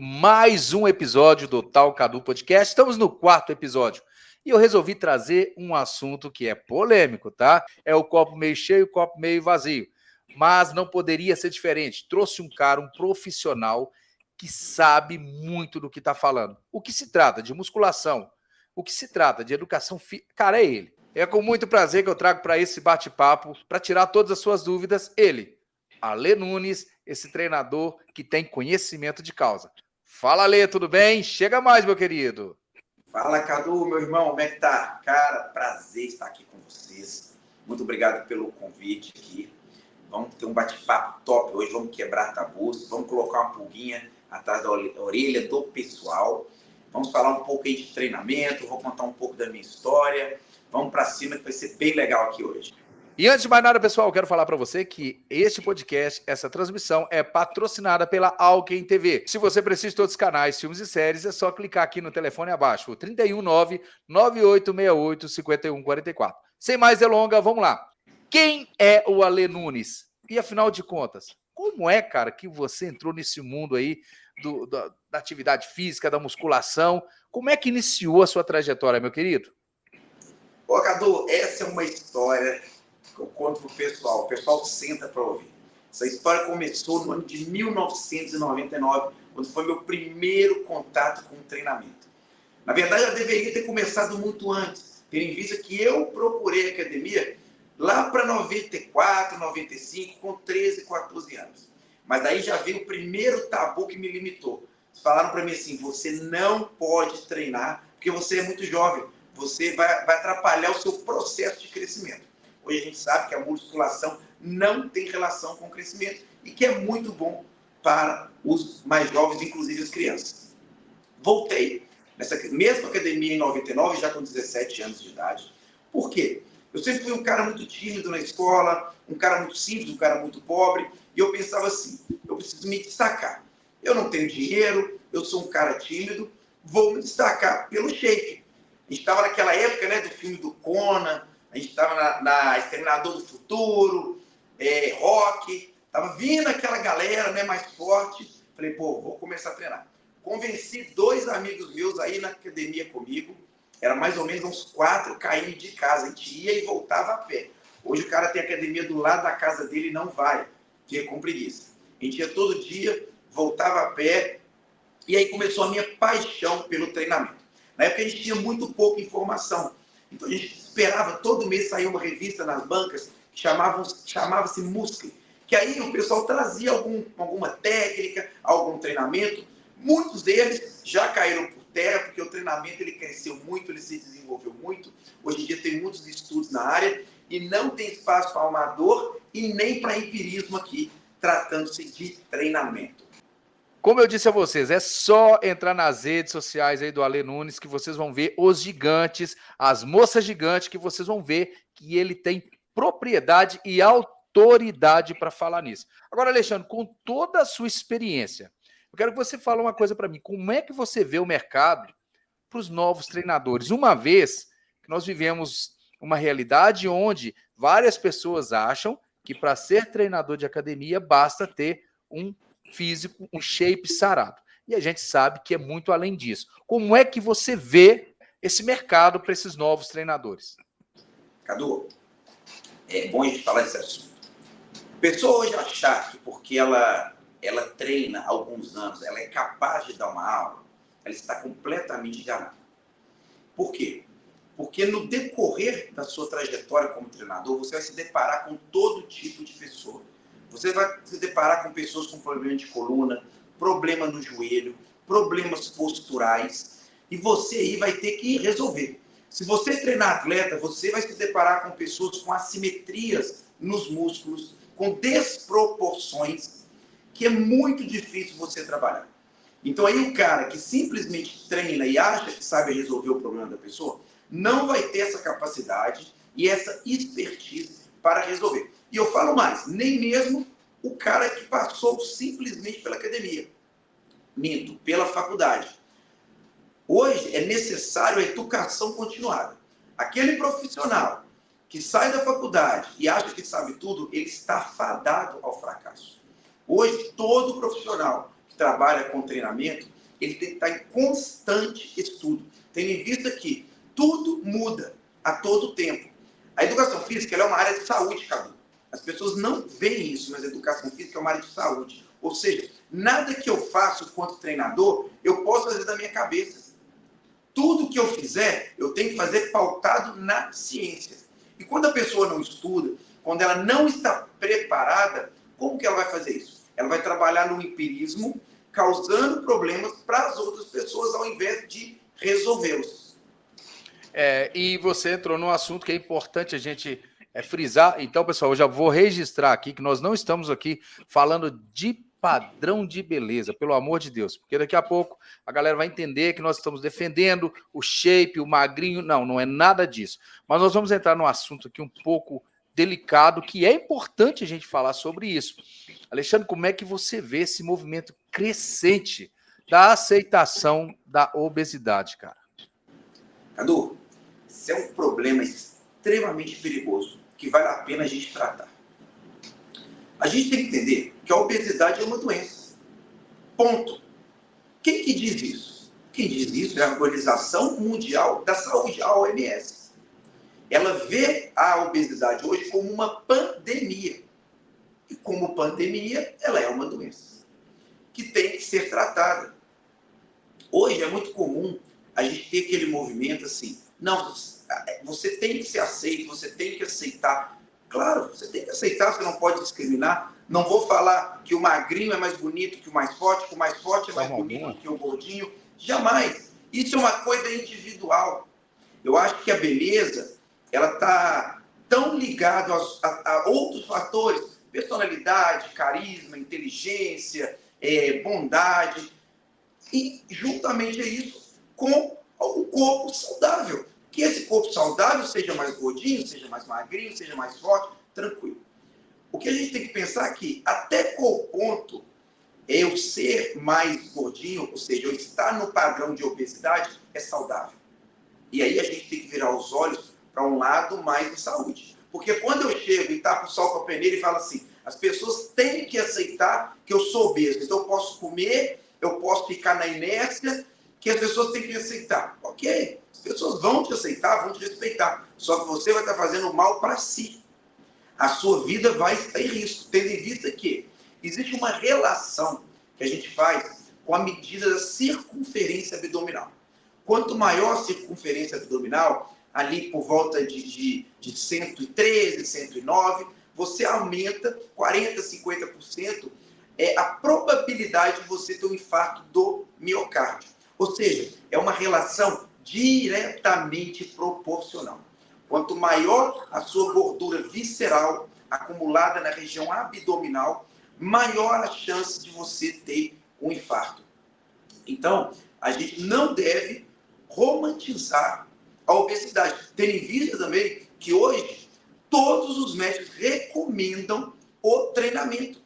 Mais um episódio do Tal Cadu Podcast. Estamos no 4º episódio e eu resolvi trazer um assunto que é polêmico, tá? É o copo meio cheio, o copo meio vazio. Mas não poderia ser diferente. Trouxe um cara, um profissional que sabe muito do que está falando. O que se trata de musculação, o que se trata de educação física, cara, é ele. É com muito prazer que eu trago para esse bate-papo, para tirar todas as suas dúvidas, ele, Alê Nunes, esse treinador que tem conhecimento de causa. Fala, Alê, tudo bem? Chega mais, meu querido. Fala, Cadu, meu irmão, como é que tá? Cara, prazer estar aqui com vocês. Muito obrigado pelo convite aqui. Vamos ter um bate-papo top hoje, vamos quebrar tabus, vamos colocar uma pulguinha atrás da orelha do pessoal. Vamos falar um pouco aí de treinamento, vou contar um pouco da minha história. Vamos para cima que vai ser bem legal aqui hoje. E antes de mais nada, pessoal, eu quero falar para você que este podcast, essa transmissão é patrocinada pela Alken TV. Se você precisa de todos os canais, filmes e séries, é só clicar aqui no telefone abaixo, o 319-9868-5144. Sem mais delongas, vamos lá. Quem é o Alê Nunes? E afinal de contas, como é, cara, que você entrou nesse mundo aí da atividade física, da musculação? Como é que iniciou a sua trajetória, meu querido? Ô, Cadu, essa é uma história que eu conto pro pessoal. O pessoal senta para ouvir. Essa história começou no ano de 1999, quando foi meu primeiro contato com o treinamento. Na verdade, eu deveria ter começado muito antes, tendo em vista que eu procurei a academia lá para 94, 95, com 13, 14 anos. Mas daí já veio o primeiro tabu que me limitou. Falaram para mim assim, você não pode treinar porque você é muito jovem. Você vai atrapalhar o seu processo de crescimento. Hoje a gente sabe que a musculação não tem relação com o crescimento e que é muito bom para os mais jovens, inclusive as crianças. Voltei nessa mesma academia em 99, já com 17 anos de idade. Por quê? Eu sempre fui um cara muito tímido na escola, um cara muito simples, um cara muito pobre, e eu pensava assim, eu preciso me destacar. Eu não tenho dinheiro, eu sou um cara tímido, vou me destacar pelo shape. A gente estava naquela época, né, do filme do Conan, a gente estava na Exterminador do Futuro, Rock, estava vindo aquela galera, né, mais forte. Falei, pô, vou começar a treinar. Convenci 2 amigos meus aí na academia comigo, era mais ou menos uns 4 km de casa, a gente ia e voltava a pé. Hoje o cara tem academia do lado da casa dele e não vai, porque é com preguiça. A gente ia todo dia, voltava a pé, e aí começou a minha paixão pelo treinamento. Na época a gente tinha muito pouca informação, então a gente esperava, todo mês sair uma revista nas bancas, que chamava-se Muscle, que aí o pessoal trazia alguma técnica, algum treinamento. Muitos deles já caíram por terra, porque o treinamento ele cresceu muito, ele se desenvolveu muito. Hoje em dia tem muitos estudos na área e não tem espaço para amador e nem para empirismo aqui, tratando-se de treinamento. Como eu disse a vocês, é só entrar nas redes sociais aí do Alê Nunes que vocês vão ver os gigantes, as moças gigantes, que vocês vão ver que ele tem propriedade e autoridade para falar nisso. Agora, Alexandre, com toda a sua experiência, eu quero que você fale uma coisa para mim. Como é que você vê o mercado para os novos treinadores? Uma vez que nós vivemos uma realidade onde várias pessoas acham que para ser treinador de academia basta ter um físico, um shape sarado. E a gente sabe que é muito além disso. Como é que você vê esse mercado para esses novos treinadores? Cadu, é bom a gente falar desse assunto. A pessoa hoje achar que porque ela treina há alguns anos, ela é capaz de dar uma aula, ela está completamente enganada. Por quê? Porque no decorrer da sua trajetória como treinador, você vai se deparar com todo tipo de pessoa. Você vai se deparar com pessoas com problema de coluna, problema no joelho, problemas posturais, e você aí vai ter que resolver. Se você treinar atleta, você vai se deparar com pessoas com assimetrias nos músculos, com desproporções, que é muito difícil você trabalhar. Então aí o cara que simplesmente treina e acha que sabe resolver o problema da pessoa, não vai ter essa capacidade e essa expertise para resolver. E eu falo mais, nem mesmo o cara que passou simplesmente pela academia. Minto, pela faculdade. Hoje é necessário a educação continuada. Aquele profissional que sai da faculdade e acha que sabe tudo, ele está fadado ao fracasso. Hoje, todo profissional que trabalha com treinamento, ele tem que estar em constante estudo, tendo em vista que tudo muda a todo tempo. A educação física ela é uma área de saúde, Cadu. As pessoas não veem isso, mas a educação física é uma área de saúde. Ou seja, nada que eu faço enquanto treinador, eu posso fazer da minha cabeça. Tudo que eu fizer, eu tenho que fazer pautado na ciência. E quando a pessoa não estuda, quando ela não está preparada, como que ela vai fazer isso? Ela vai trabalhar no empirismo, causando problemas para as outras pessoas, ao invés de resolvê-los. E você entrou num assunto que é importante a gente frisar. Então, pessoal, eu já vou registrar aqui que nós não estamos aqui falando de padrão de beleza, pelo amor de Deus, porque daqui a pouco a galera vai entender que nós estamos defendendo o shape, o magrinho. Não, não é nada disso. Mas nós vamos entrar num assunto aqui um pouco delicado, que é importante a gente falar sobre isso. Alexandre, como é que você vê esse movimento crescente da aceitação da obesidade, cara? Cadu, isso é um problema extremamente perigoso, que vale a pena a gente tratar. A gente tem que entender que a obesidade é uma doença. Ponto. Quem que diz isso? Quem diz isso é a Organização Mundial da Saúde, a OMS. Ela vê a obesidade hoje como uma pandemia. E como pandemia, ela é uma doença que tem que ser tratada. Hoje é muito comum a gente ter aquele movimento assim, não, você tem que ser aceito, você tem que aceitar. Claro, você tem que aceitar, você não pode discriminar. Não vou falar que o magrinho é mais bonito que o mais forte, que o mais forte é mais bonito que o gordinho. Jamais. Isso é uma coisa individual. Eu acho que a beleza, ela está tão ligada a outros fatores, personalidade, carisma, inteligência, bondade, e juntamente a isso com o corpo saudável. Que esse corpo saudável seja mais gordinho, seja mais magrinho, seja mais forte, tranquilo. O que a gente tem que pensar aqui, até qual ponto eu ser mais gordinho, ou seja, eu estar no padrão de obesidade, é saudável. E aí a gente tem que virar os olhos para um lado mais de saúde. Porque quando eu chego e tapo o sol com a peneira e falo assim, as pessoas têm que aceitar que eu sou obeso, então eu posso comer, eu posso ficar na inércia, que as pessoas têm que me aceitar. Ok, as pessoas vão te aceitar, vão te respeitar, só que você vai estar fazendo mal para si. A sua vida vai estar em risco, tendo em vista que existe uma relação que a gente faz com a medida da circunferência abdominal. Quanto maior a circunferência abdominal, ali por volta de 113, 109, você aumenta 40%, 50% a probabilidade de você ter um infarto do miocárdio. Ou seja, é uma relação diretamente proporcional. Quanto maior a sua gordura visceral acumulada na região abdominal, maior a chance de você ter um infarto. Então, a gente não deve romantizar a obesidade. Tendo em vista também que hoje todos os médicos recomendam o treinamento.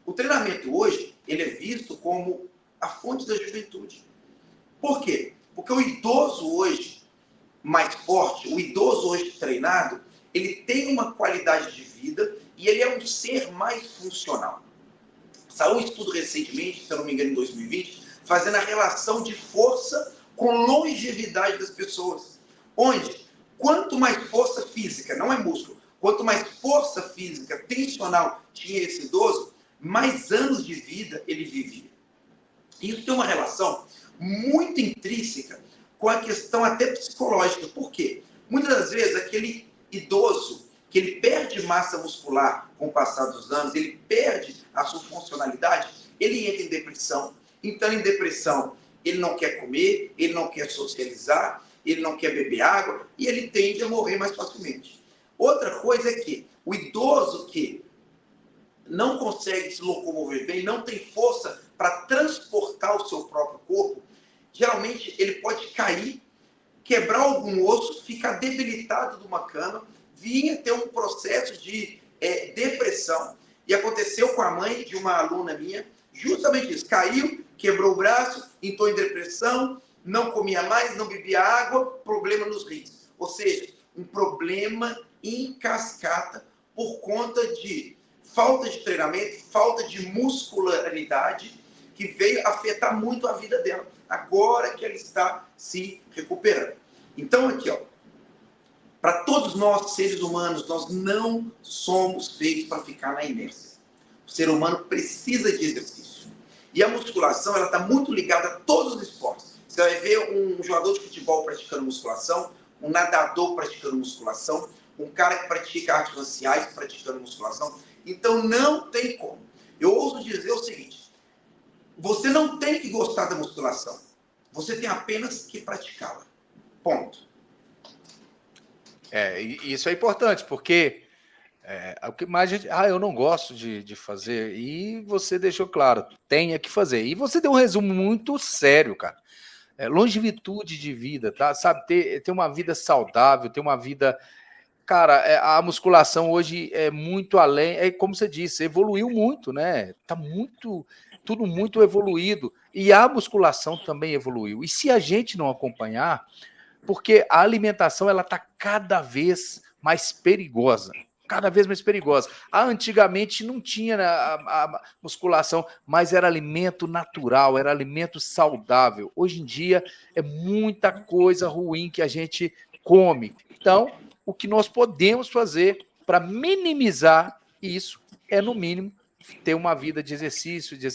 O treinamento hoje, ele é visto como a fonte da juventude. Por quê? Porque o idoso hoje mais forte, o idoso hoje treinado, ele tem uma qualidade de vida e ele é um ser mais funcional. Saiu um estudo recentemente, se eu não me engano, em 2020, fazendo a relação de força com longevidade das pessoas. Onde, quanto mais força física, não é músculo, quanto mais força física, tensional tinha esse idoso, mais anos de vida ele vivia. Isso tem uma relação muito intrínseca com a questão até psicológica. Por quê? Muitas das vezes, aquele idoso que ele perde massa muscular com o passar dos anos, ele perde a sua funcionalidade, ele entra em depressão. Então, em depressão, ele não quer comer, ele não quer socializar, ele não quer beber água e ele tende a morrer mais facilmente. Outra coisa é que o idoso que não consegue se locomover bem, não tem força para transportar o seu próprio corpo, geralmente ele pode cair, quebrar algum osso, ficar debilitado de uma cama, vir a ter um processo de depressão. E aconteceu com a mãe de uma aluna minha, justamente isso, caiu, quebrou o braço, entrou em depressão, não comia mais, não bebia água, problema nos rins. Ou seja, um problema em cascata por conta de falta de treinamento, falta de muscularidade, que veio afetar muito a vida dela, agora que ela está se recuperando. Então, aqui, ó, para todos nós, seres humanos, nós não somos feitos para ficar na inércia. O ser humano precisa de exercício. E a musculação, ela está muito ligada a todos os esportes. Você vai ver um jogador de futebol praticando musculação, um nadador praticando musculação, um cara que pratica artes marciais praticando musculação. Então, não tem como. Eu ouso dizer o seguinte, você não tem que gostar da musculação. Você tem apenas que praticá-la. Ponto. Isso é importante, porque o que mais gente, eu não gosto de fazer, e você deixou claro, tenha que fazer. E você deu um resumo muito sério, cara. Longevidade de vida, tá? Sabe, ter uma vida saudável, ter uma vida... Cara, a musculação hoje é muito além, como você disse, evoluiu muito, né? Tá tudo muito evoluído. E a musculação também evoluiu. E se a gente não acompanhar, porque a alimentação ela tá cada vez mais perigosa. Cada vez mais perigosa. Antigamente não tinha a musculação, mas era alimento natural, era alimento saudável. Hoje em dia é muita coisa ruim que a gente come. Então, o que nós podemos fazer para minimizar isso é, no mínimo, ter uma vida de exercício, de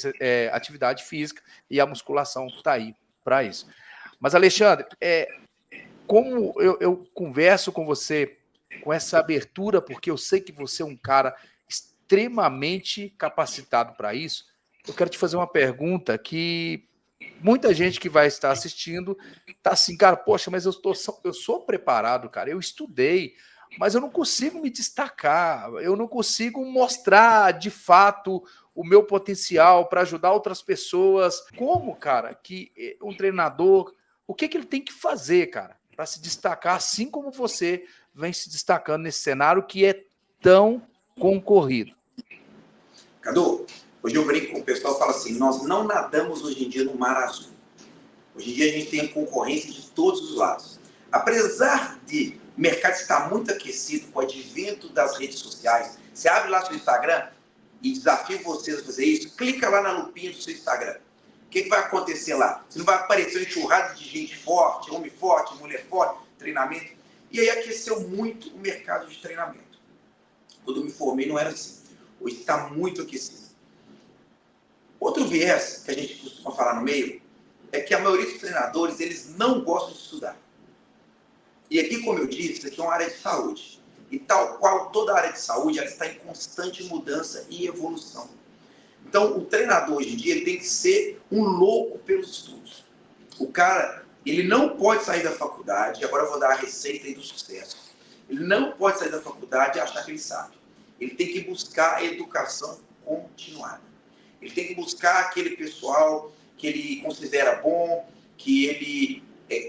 atividade física, e a musculação está aí para isso. Mas, Alexandre, como eu converso com você com essa abertura, porque eu sei que você é um cara extremamente capacitado para isso, eu quero te fazer uma pergunta que muita gente que vai estar assistindo está assim, cara, poxa, mas eu sou preparado, cara, eu estudei, mas eu não consigo me destacar, eu não consigo mostrar de fato o meu potencial para ajudar outras pessoas. Como, cara, que um treinador, o que ele tem que fazer, cara, para se destacar, assim como você vem se destacando nesse cenário que é tão concorrido? Cadu, hoje eu brinco com o pessoal e falo assim, nós não nadamos hoje em dia no mar azul. Hoje em dia a gente tem concorrência de todos os lados. Apesar de o mercado estar muito aquecido com o advento das redes sociais, você abre lá seu Instagram e desafio vocês a fazer isso, clica lá na lupinha do seu Instagram. O que vai acontecer lá? Você não vai aparecer uma enxurrada de gente forte, homem forte, mulher forte, treinamento. E aí aqueceu muito o mercado de treinamento. Quando eu me formei não era assim. Hoje está muito aquecido. Outro viés que a gente costuma falar no meio é que a maioria dos treinadores, eles não gostam de estudar. E aqui, como eu disse, isso aqui é uma área de saúde. E tal qual toda área de saúde, ela está em constante mudança e evolução. Então, o treinador hoje em dia ele tem que ser um louco pelos estudos. O cara, ele não pode sair da faculdade, agora eu vou dar a receita do sucesso. Ele não pode sair da faculdade e achar que ele sabe. Ele tem que buscar a educação continuada. Ele tem que buscar aquele pessoal que ele considera bom, que ele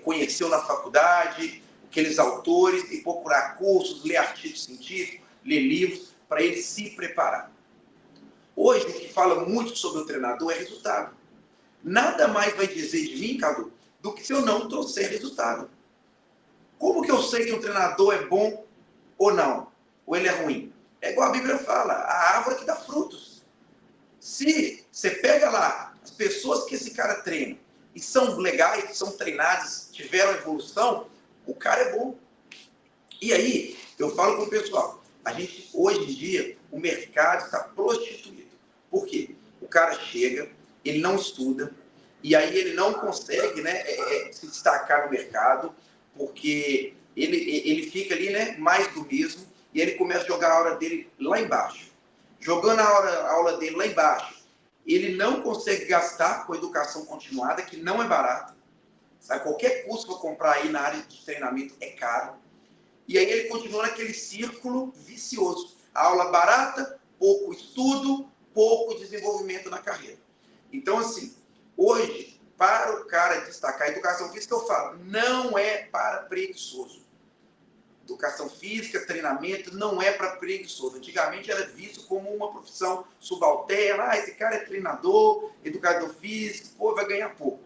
conheceu na faculdade, aqueles autores, e procurar cursos, ler artigos científicos, ler livros, para ele se preparar. Hoje, o que fala muito sobre o treinador é resultado. Nada mais vai dizer de mim, Cadu, do que se eu não trouxer resultado. Como que eu sei que um treinador é bom ou não? Ou ele é ruim? É igual a Bíblia fala, a árvore que dá frutos. Se você pega lá as pessoas que esse cara treina e são legais, são treinadas, tiveram evolução, o cara é bom. E aí, eu falo com o pessoal, a gente, hoje em dia, o mercado está prostituído. Por quê? O cara chega, ele não estuda, e aí ele não consegue, né, se destacar no mercado, porque ele fica ali, né, mais do mesmo, e ele começa a jogar a hora dele lá embaixo. Jogando a aula dele lá embaixo, ele não consegue gastar com educação continuada, que não é barato. Sabe? Qualquer curso que eu comprar aí na área de treinamento é caro. E aí ele continua naquele círculo vicioso. A aula barata, pouco estudo, pouco desenvolvimento na carreira. Então, assim, hoje, para o cara destacar a educação física, eu falo, não é para preguiçoso. Educação física, treinamento, não é para preguiçoso. Antigamente era visto como uma profissão subalterna. Esse cara é treinador, educador físico, pô, vai ganhar pouco.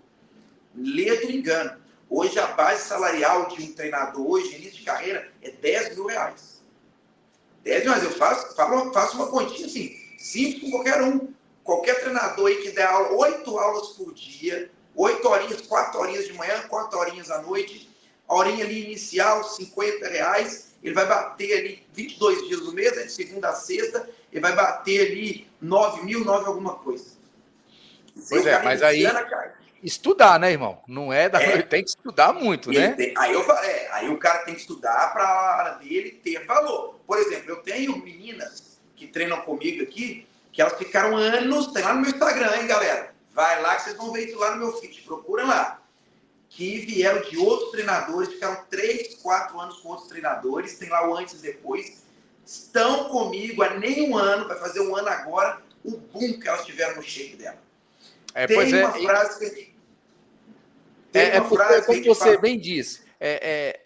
Lê do engano. Hoje a base salarial de um treinador, hoje, início de carreira, é 10 mil reais. 10 mil reais. Eu faço uma continha assim, simples com qualquer um. qualquer treinador aí que der aula, 8 aulas por dia, 8 horinhas, 4 horinhas de manhã, 4 horinhas à noite, a horinha ali inicial, R$50, ele vai bater ali 22 dias no mês, de segunda a sexta, ele vai bater ali 9 mil, 9 alguma coisa. Pois é, mas aí estudar, né, irmão? Não é da noite, tem que estudar muito, né? Aí o cara tem que estudar para a área dele ter valor. Por exemplo, eu tenho meninas que treinam comigo aqui, que elas ficaram anos, tem lá no meu Instagram, hein, galera? Vai lá que vocês vão ver isso lá no meu feed, procura lá. Que vieram de outros treinadores, ficaram 3, 4 anos com outros treinadores, tem lá o antes e depois, estão comigo há nem um ano, vai fazer um ano agora, o boom que elas tiveram no shape dela. Tem uma frase que... porque, como você bem diz,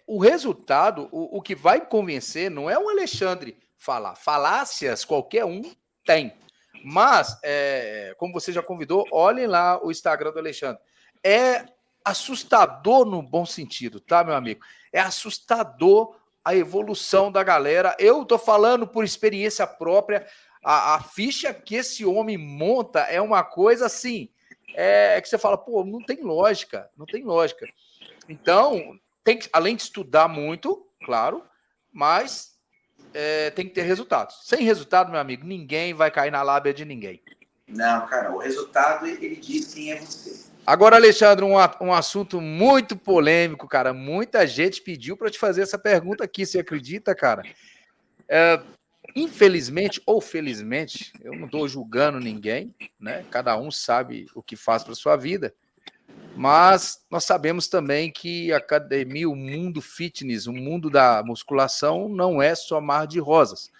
o resultado, o que vai convencer não é o Alexandre falar. Falácias, qualquer um tem. Mas, como você já convidou, olhem lá o Instagram do Alexandre. É assustador no bom sentido, tá, meu amigo? É assustador a evolução da galera. Eu tô falando por experiência própria. A ficha que esse homem monta é uma coisa assim... que você fala, pô, não tem lógica, não tem lógica. Então, além de estudar muito, claro, mas tem que ter resultados. Sem resultado, meu amigo, ninguém vai cair na lábia de ninguém. Não, cara, o resultado, ele diz quem é você. Agora, Alexandre, um assunto muito polêmico, cara. Muita gente pediu para te fazer essa pergunta aqui, você acredita, cara? Infelizmente ou felizmente, eu não estou julgando ninguém, né? Cada um sabe o que faz para sua vida, mas nós sabemos também que a academia, o mundo fitness, o mundo da musculação não é só mar de rosas.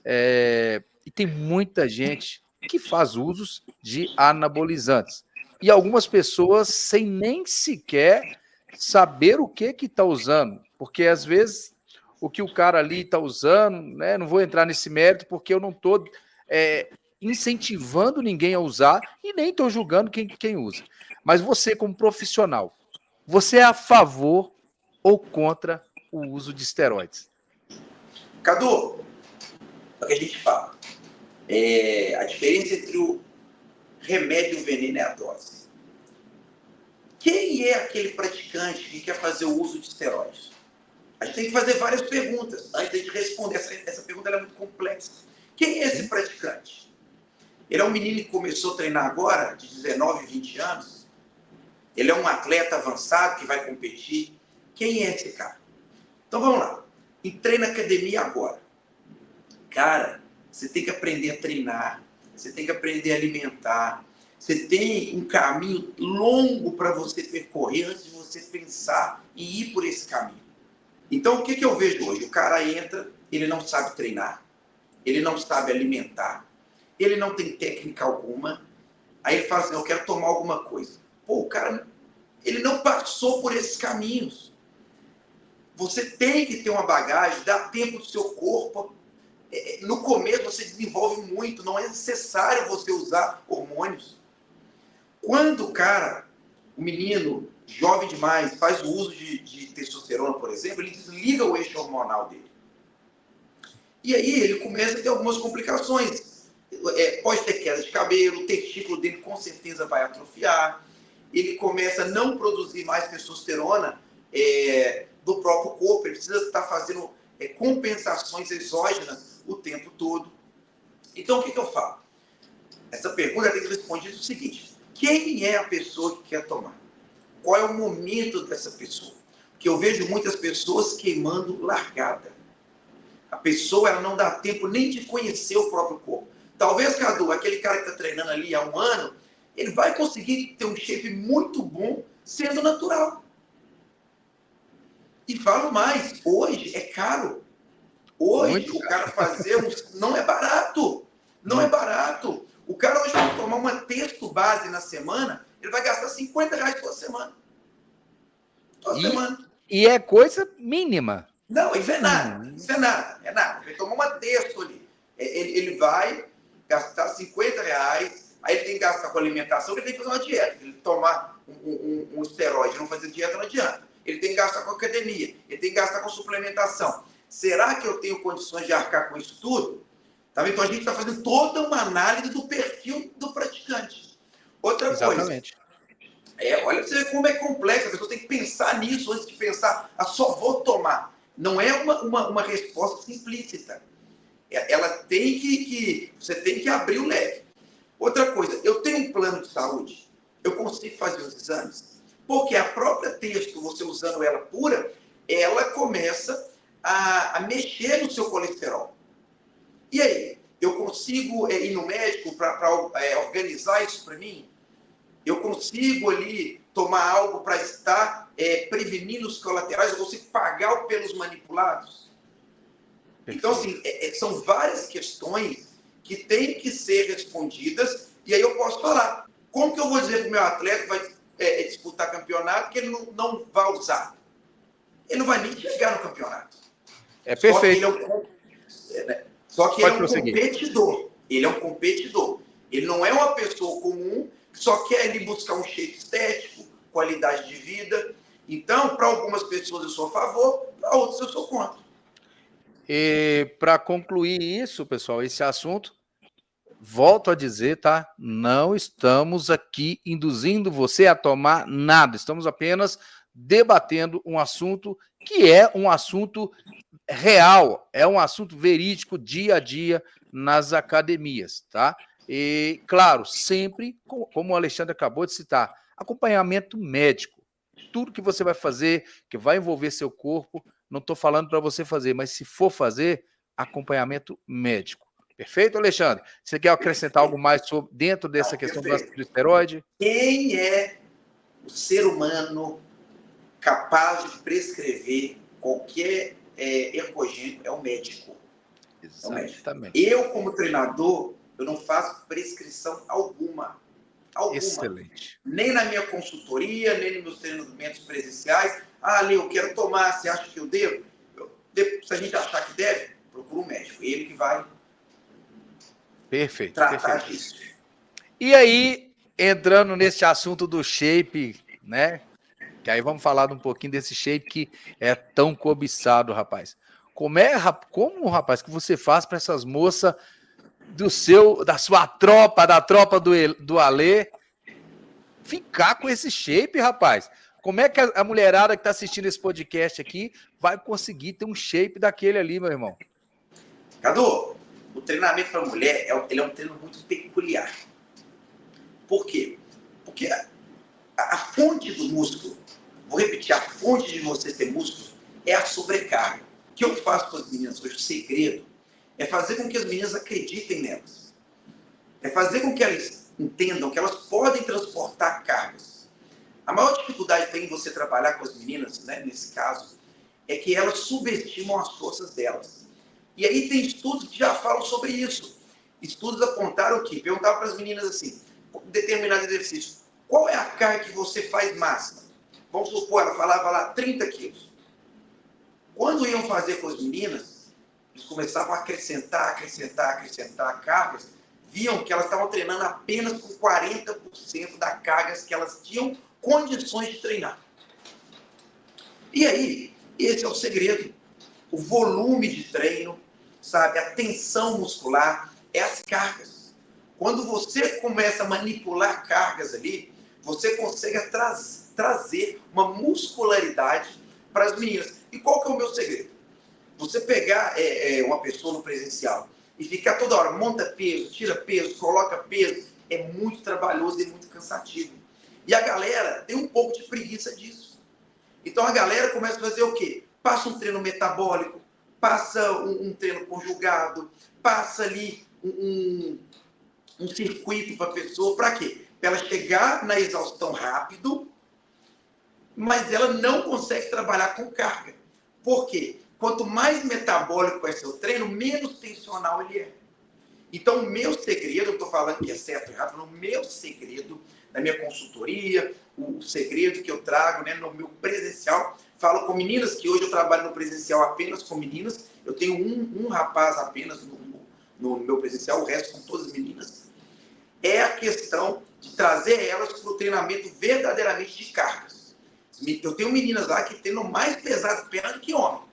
E tem muita gente que faz usos de anabolizantes. E algumas pessoas sem nem sequer saber o que está usando, porque às vezes o que o cara ali está usando, né? Não vou entrar nesse mérito porque eu não estou incentivando ninguém a usar e nem estou julgando quem usa. Mas você, como profissional, você é a favor ou contra o uso de esteroides? Cadu, é o que a gente fala. A diferença entre o remédio e o veneno é a dose. Quem é aquele praticante que quer fazer o uso de esteroides? A gente tem que fazer várias perguntas antes de responder. Essa pergunta é muito complexa. Quem é esse praticante? Ele é um menino que começou a treinar agora, de 19, 20 anos? Ele é um atleta avançado que vai competir? Quem é esse cara? Então vamos lá. Entrei na academia agora. Cara, você tem que aprender a treinar, você tem que aprender a alimentar, você tem um caminho longo para você percorrer antes de você pensar em ir por esse caminho. Então, o que eu vejo hoje? O cara entra, ele não sabe treinar, ele não sabe alimentar, ele não tem técnica alguma, aí ele fala assim, eu quero tomar alguma coisa. Pô, o cara, ele não passou por esses caminhos. Você tem que ter uma bagagem, dá tempo do seu corpo. No começo você desenvolve muito, não é necessário você usar hormônios. Quando o cara, o menino, jovem demais, faz o uso de testosterona, por exemplo, ele desliga o eixo hormonal dele. E aí ele começa a ter algumas complicações. Pode ter queda de cabelo, o testículo dele com certeza vai atrofiar, ele começa a não produzir mais testosterona do próprio corpo, ele precisa estar fazendo compensações exógenas o tempo todo. Então, o que eu falo? Essa pergunta tem que responder o seguinte: quem é a pessoa que quer tomar? Qual é o momento dessa pessoa? Porque eu vejo muitas pessoas queimando largada. A pessoa ela não dá tempo nem de conhecer o próprio corpo. Talvez, Cadu, aquele cara que está treinando ali há um ano, ele vai conseguir ter um shape muito bom sendo natural. E falo mais, hoje é caro. Hoje, o cara fazer não é barato. Não é barato. O cara hoje vai tomar uma texto base na semana, ele vai gastar R$50 toda semana. Toda semana. E é coisa mínima. Não, isso é nada. Isso é nada. É nada. Ele tomou uma texto ali. Ele vai gastar R$50, aí ele tem que gastar com alimentação, ele tem que fazer uma dieta. Ele tomar um esteroide, não fazer dieta, não adianta. Ele tem que gastar com academia, ele tem que gastar com suplementação. Será que eu tenho condições de arcar com isso tudo? Tá? Então, a gente está fazendo toda uma análise do perfil do praticante. Outra Exatamente. coisa, olha pra você ver como é complexo, a pessoa tem que pensar nisso antes de pensar, só vou tomar. Não é uma resposta simplícita. Ela tem você tem que abrir o leque. Outra coisa, eu tenho um plano de saúde, eu consigo fazer os exames, porque a própria texto, você usando ela pura, ela começa a mexer no seu colesterol. E aí, eu consigo ir no médico para organizar isso para mim? Eu consigo ali tomar algo para estar prevenindo os colaterais? Eu consigo pagar pelos manipulados? Então, assim, são várias questões que têm que ser respondidas, e aí eu posso falar. Como que eu vou dizer para o meu atleta que vai disputar campeonato que ele não vai usar? Ele não vai nem chegar no campeonato. É perfeito. Só que ele é um prosseguir. competidor. Ele é um competidor. Ele não é uma pessoa comum que só quer ali buscar um shape estético, qualidade de vida. Então, para algumas pessoas eu sou a favor, para outras eu sou contra. E para concluir isso, pessoal, esse assunto, volto a dizer, tá? Não estamos aqui induzindo você a tomar nada. Estamos apenas debatendo um assunto que é um assunto real, é um assunto verídico dia a dia nas academias, tá? E, claro, sempre, como o Alexandre acabou de citar, acompanhamento médico. Tudo que você vai fazer, que vai envolver seu corpo, não estou falando para você fazer, mas se for fazer, acompanhamento médico. Perfeito, Alexandre? Você quer acrescentar algo mais sobre, dentro dessa questão do esteroide? Quem é o ser humano capaz de prescrever qualquer ergogênico? É o médico. Exatamente. Eu, como treinador, eu não faço prescrição alguma. Excelente. Nem na minha consultoria, nem nos meus treinamentos presenciais. Ali, eu quero tomar, você acha que eu devo? Se a gente achar que deve, procura um médico. Ele que vai tratar disso. E aí, entrando nesse assunto do shape, né? Que aí vamos falar um pouquinho desse shape que é tão cobiçado, rapaz. Como, rapaz, que você faz para essas moças da sua tropa, da tropa do Alê, ficar com esse shape, rapaz? Como é que a mulherada que está assistindo esse podcast aqui vai conseguir ter um shape daquele ali, meu irmão? Cadu, o treinamento para mulher ele é um treino muito peculiar. Por quê? Porque a fonte do músculo, vou repetir, a fonte de você ter músculo é a sobrecarga. O que eu faço com as meninas hoje, o segredo, é fazer com que as meninas acreditem nelas. É fazer com que elas entendam que elas podem transportar cargas. A maior dificuldade tem em você trabalhar com as meninas, né, nesse caso, é que elas subestimam as forças delas. E aí tem estudos que já falam sobre isso. Estudos apontaram que, perguntavam para as meninas assim, determinado exercício, qual é a carga que você faz máxima? Vamos supor, ela falava lá 30 quilos. Quando iam fazer com as meninas, eles começavam a acrescentar cargas, viam que elas estavam treinando apenas com 40% das cargas que elas tinham condições de treinar. E aí, esse é o segredo. O volume de treino, sabe? A tensão muscular, é as cargas. Quando você começa a manipular cargas ali, você consegue trazer uma muscularidade para as meninas. E qual que é o meu segredo? Você pegar uma pessoa no presencial e ficar toda hora, monta peso, tira peso, coloca peso, é muito trabalhoso e muito cansativo. E a galera tem um pouco de preguiça disso. Então a galera começa a fazer o quê? Passa um treino metabólico, passa um treino conjugado, passa ali um circuito para a pessoa, para quê? Para ela chegar na exaustão rápido, mas ela não consegue trabalhar com carga. Por quê? Quanto mais metabólico é seu treino, menos tensional ele é. Então, o meu segredo, eu estou falando que é certo e errado, o meu segredo na minha consultoria, o segredo que eu trago, né, no meu presencial, falo com meninas, que hoje eu trabalho no presencial apenas com meninas, eu tenho um rapaz apenas no meu presencial, o resto são todas meninas, é a questão de trazer elas para o treinamento verdadeiramente de cargas. Eu tenho meninas lá que treinam mais pesado perna do que homem.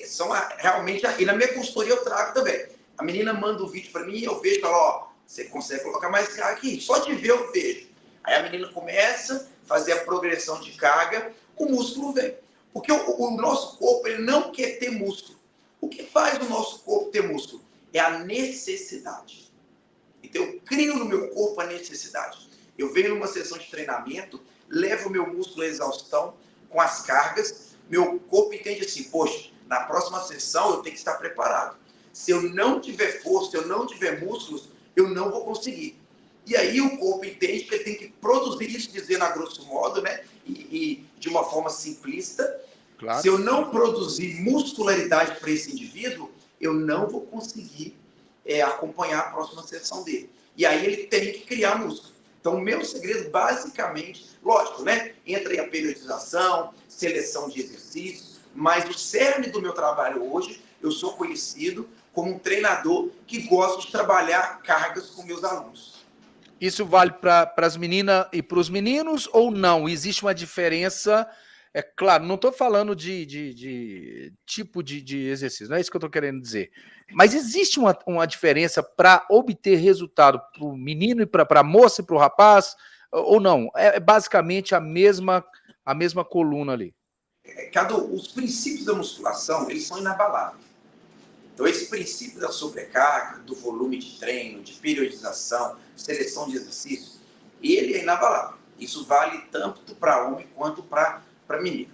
São realmente, e na minha consultoria eu trago também. A menina manda o vídeo para mim e eu vejo, falo, ó, você consegue colocar mais carga aqui? Só de ver eu vejo. Aí a menina começa a fazer a progressão de carga, o músculo vem. Porque o nosso corpo, ele não quer ter músculo. O que faz o nosso corpo ter músculo? É a necessidade. Então eu crio no meu corpo a necessidade. Eu venho numa sessão de treinamento, levo o meu músculo à exaustão com as cargas, meu corpo entende assim, poxa, na próxima sessão eu tenho que estar preparado. Se eu não tiver força, se eu não tiver músculos, eu não vou conseguir. E aí o corpo entende que ele tem que produzir isso, dizendo a grosso modo, né? E de uma forma simplista. Claro. Se eu não produzir muscularidade para esse indivíduo, eu não vou conseguir acompanhar a próxima sessão dele. E aí ele tem que criar músculo. Então, o meu segredo, basicamente, lógico, né? Entra aí a periodização, seleção de exercícios, mas o cerne do meu trabalho hoje, eu sou conhecido como um treinador que gosta de trabalhar cargas com meus alunos. Isso vale para as meninas e para os meninos ou não? Existe uma diferença? É claro, não estou falando de tipo de exercício, não é isso que eu estou querendo dizer. Mas existe uma diferença para obter resultado para o menino e para a moça e para o rapaz? Ou não? É basicamente a mesma coluna ali. Cadu, os princípios da musculação, eles são inabaláveis. Então, esse princípio da sobrecarga, do volume de treino, de periodização, seleção de exercícios, ele é inabalável. Isso vale tanto para homem quanto para menino.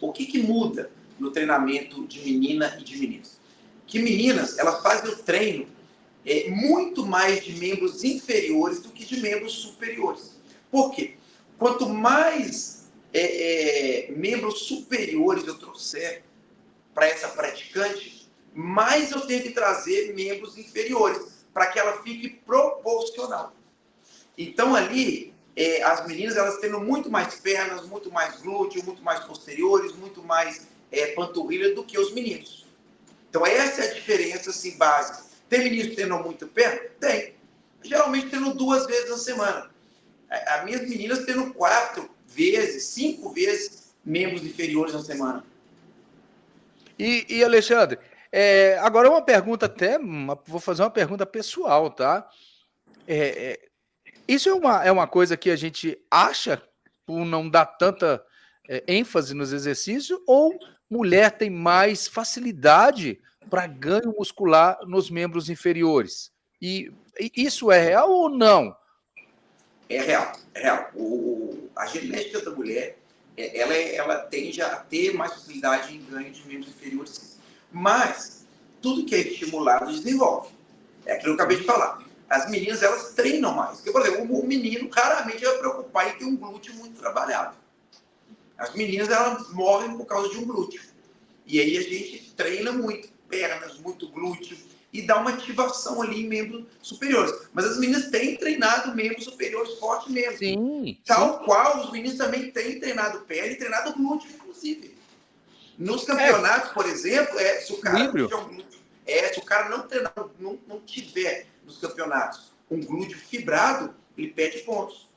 O que muda no treinamento de menina e de meninos? Que meninas, elas fazem o treino muito mais de membros inferiores do que de membros superiores. Por quê? Quanto mais membros superiores eu trouxer para essa praticante, mais eu tenho que trazer membros inferiores, para que ela fique proporcional. Então, ali, as meninas, elas tendo muito mais pernas, muito mais glúteo, muito mais posteriores, muito mais panturrilha do que os meninos. Então, essa é a diferença, assim, básica. Tem meninos tendo muito perna? Tem. Geralmente, tendo 2 vezes na semana. As minhas meninas tendo 4 vezes, 5 vezes membros inferiores na semana. E Alexandre, agora uma pergunta vou fazer uma pergunta pessoal, tá? Isso é uma coisa que a gente acha por não dar tanta ênfase nos exercícios, ou mulher tem mais facilidade para ganho muscular nos membros inferiores? E isso é real ou não? É real, é real. A genética da mulher, ela tende a ter mais facilidade em ganho de membros inferiores. Mas tudo que é estimulado desenvolve. É aquilo que eu acabei de falar. As meninas, elas treinam mais. Porque, por exemplo, o menino raramente vai preocupar em ter um glúteo muito trabalhado. As meninas, elas morrem por causa de um glúteo. E aí a gente treina muito, pernas, muito glúteo, e dá uma ativação ali em membros superiores. Mas as meninas têm treinado membros superiores forte mesmo. Sim. Tal qual os meninos também têm treinado perna e treinado glúteo, inclusive. Nos campeonatos, por exemplo, se o cara não tiver um glúteo, se o cara não treinar, não tiver nos campeonatos um glúteo fibrado, ele perde pontos.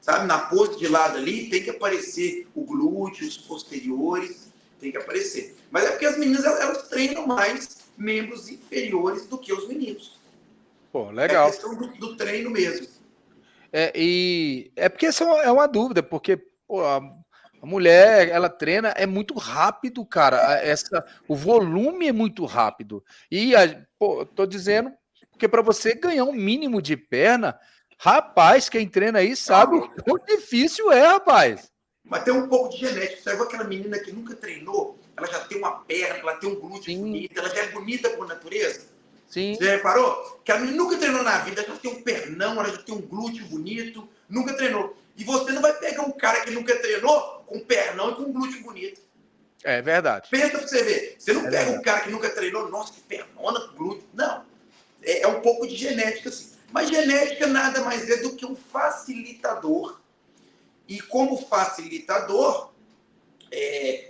Sabe, na pose de lado ali tem que aparecer o glúteo, os posteriores, tem que aparecer. Mas é porque as meninas, elas treinam mais membros inferiores do que os meninos. Pô, legal. É questão do treino mesmo. E é porque essa é uma dúvida, porque pô, a mulher, ela treina, muito rápido, cara. O volume é muito rápido. E, tô dizendo, porque para você ganhar um mínimo de perna, rapaz, quem treina aí sabe o quão difícil é, rapaz. Mas tem um pouco de genética. Sabe aquela menina que nunca treinou? Ela já tem uma perna, ela tem um glúteo bonito, ela já é bonita por natureza. Sim. Você reparou? Que a menina nunca treinou na vida, ela já tem um pernão, ela já tem um glúteo bonito, nunca treinou. E você não vai pegar um cara que nunca treinou com pernão e com um glúteo bonito. É verdade. Pensa pra você ver. Você não pega um cara que nunca treinou, nossa, que pernona, glúteo. Não. É um pouco de genética, assim. Mas genética nada mais é do que um facilitador. E como facilitador,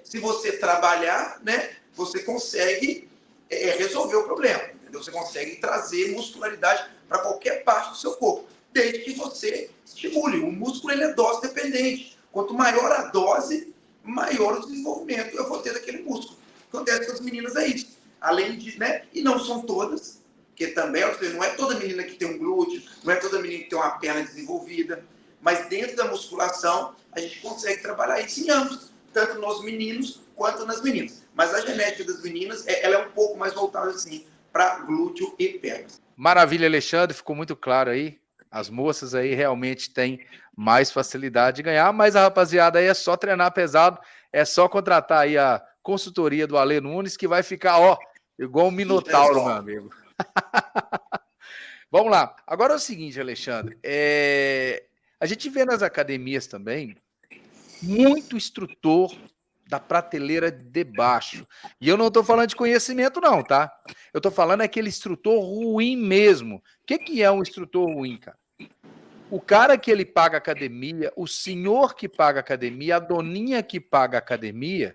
se você trabalhar, né, você consegue resolver o problema. Entendeu? Você consegue trazer muscularidade para qualquer parte do seu corpo, desde que você estimule. O músculo, ele é dose dependente. Quanto maior a dose, maior o desenvolvimento eu vou ter daquele músculo. O que acontece com as meninas é isso. além de, né? E não são todas, porque também não é toda menina que tem um glúteo, não é toda menina que tem uma perna desenvolvida, mas dentro da musculação a gente consegue trabalhar isso em ambos, tanto nos meninos quanto nas meninas. Mas a genética das meninas, ela é um pouco mais voltada assim para glúteo e pernas. Maravilha, Alexandre, ficou muito claro aí. As moças aí realmente têm mais facilidade de ganhar, mas a rapaziada aí é só treinar pesado, é só contratar aí a consultoria do Ale Nunes, que vai ficar, ó, igual um minotauro, meu amigo. Vamos lá. Agora é o seguinte, Alexandre, a gente vê nas academias também muito instrutor da prateleira de baixo. E eu não estou falando de conhecimento, não, tá? Eu estou falando aquele instrutor ruim mesmo. O que é um instrutor ruim, cara? O cara que ele paga academia, o senhor que paga academia, a doninha que paga academia,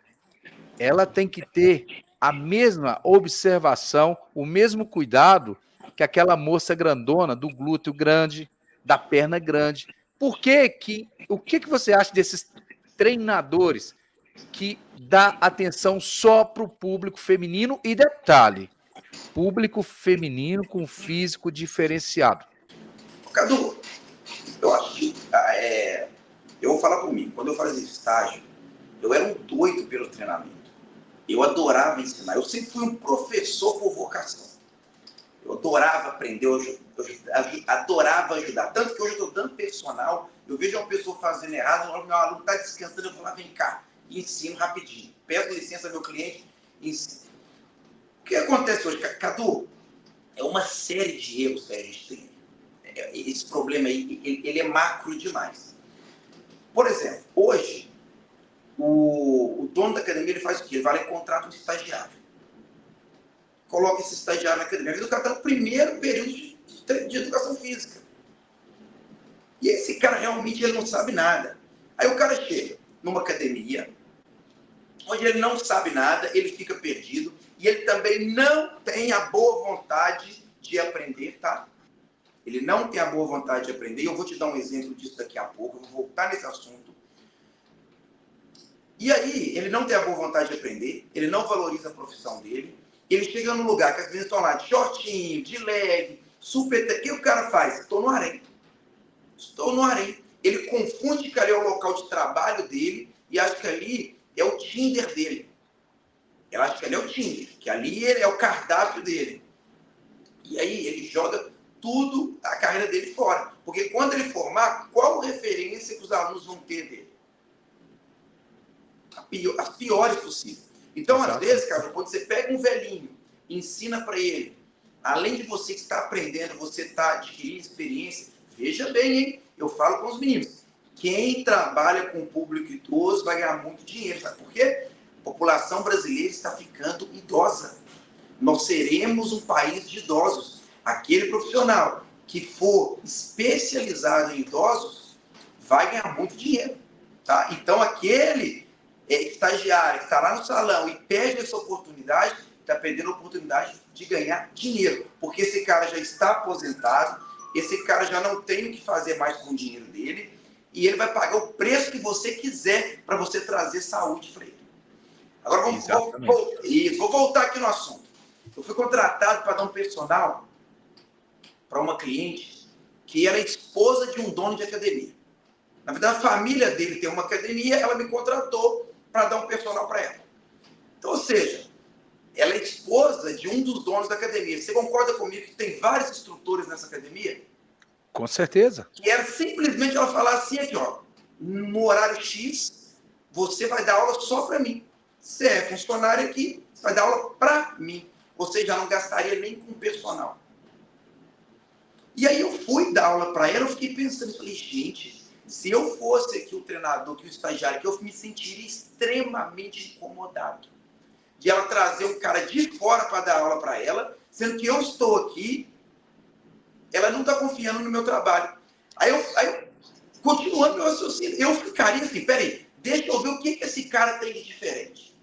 ela tem que ter a mesma observação, o mesmo cuidado que aquela moça grandona, do glúteo grande, da perna grande. O que você acha desses treinadores que dá atenção só para o público feminino e detalhe, público feminino com físico diferenciado? Cadu, eu acho que eu vou falar por mim. Quando eu fazia estágio, eu era um doido pelo treinamento. Eu adorava ensinar. Eu sempre fui um professor por vocação. Eu adorava aprender, eu adorava ajudar. Tanto que hoje eu estou dando personal, eu vejo uma pessoa fazendo errado, meu aluno está descansando, eu falo, vem cá, e ensino rapidinho. Peço licença ao meu cliente e ensino. O que acontece hoje, Cadu? É uma série de erros que a gente tem. Esse problema aí, ele é macro demais. Por exemplo, hoje, o dono da academia ele faz o quê? Ele vai lá e contrata um estagiário. Coloca esse estagiário na academia. O cara está no primeiro período de educação física. E esse cara realmente ele não sabe nada. Aí o cara chega numa academia, onde ele não sabe nada, ele fica perdido, e ele também não tem a boa vontade de aprender, tá? Ele não tem a boa vontade de aprender, e eu vou te dar um exemplo disso daqui a pouco, eu vou voltar nesse assunto. E aí, ele não tem a boa vontade de aprender, ele não valoriza a profissão dele, ele chega num lugar que as meninas estão lá de shortinho, de leg, super... O que o cara faz? Estou no harém. Estou no harém. Ele confunde que ali é o local de trabalho dele e acha que ali é o Tinder dele. Ela acha que ali é o Tinder, que ali é o cardápio dele. E aí ele joga tudo, a carreira dele fora. Porque quando ele formar, qual referência que os alunos vão ter dele? As piores possíveis. Então, exato, às vezes, cara, quando você pega um velhinho e ensina para ele, além de você que está aprendendo, você está adquirindo experiência, veja bem, hein? Eu falo com os meninos, quem trabalha com o público idoso vai ganhar muito dinheiro, sabe por quê? A população brasileira está ficando idosa. Nós seremos um país de idosos. Aquele profissional que for especializado em idosos vai ganhar muito dinheiro, tá? Então, aquele estagiário que está lá no salão e perde essa oportunidade, está perdendo a oportunidade de ganhar dinheiro, porque esse cara já está aposentado, esse cara já não tem o que fazer mais com o dinheiro dele, e ele vai pagar o preço que você quiser para você trazer saúde para ele. Agora vou voltar aqui no assunto. Eu fui contratado para dar um personal para uma cliente que era esposa de um dono de academia. Na verdade, a família dele tem uma academia, ela me contratou para dar um personal para ela. Então, ou seja, ela é esposa de um dos donos da academia. Você concorda comigo que tem vários instrutores nessa academia? Com certeza. Que era simplesmente ela falar assim aqui, ó, no horário X, você vai dar aula só para mim. Você é funcionário aqui, você vai dar aula para mim. Você já não gastaria nem com personal. E aí eu fui dar aula para ela, eu fiquei pensando, falei, gente, se eu fosse aqui o treinador, que o estagiário, que eu me sentiria extremamente incomodado de ela trazer um cara de fora para dar aula para ela, sendo que eu estou aqui, ela não está confiando no meu trabalho. Aí continuando meu raciocínio, eu ficaria assim, peraí, deixa eu ver o que esse cara tem de diferente.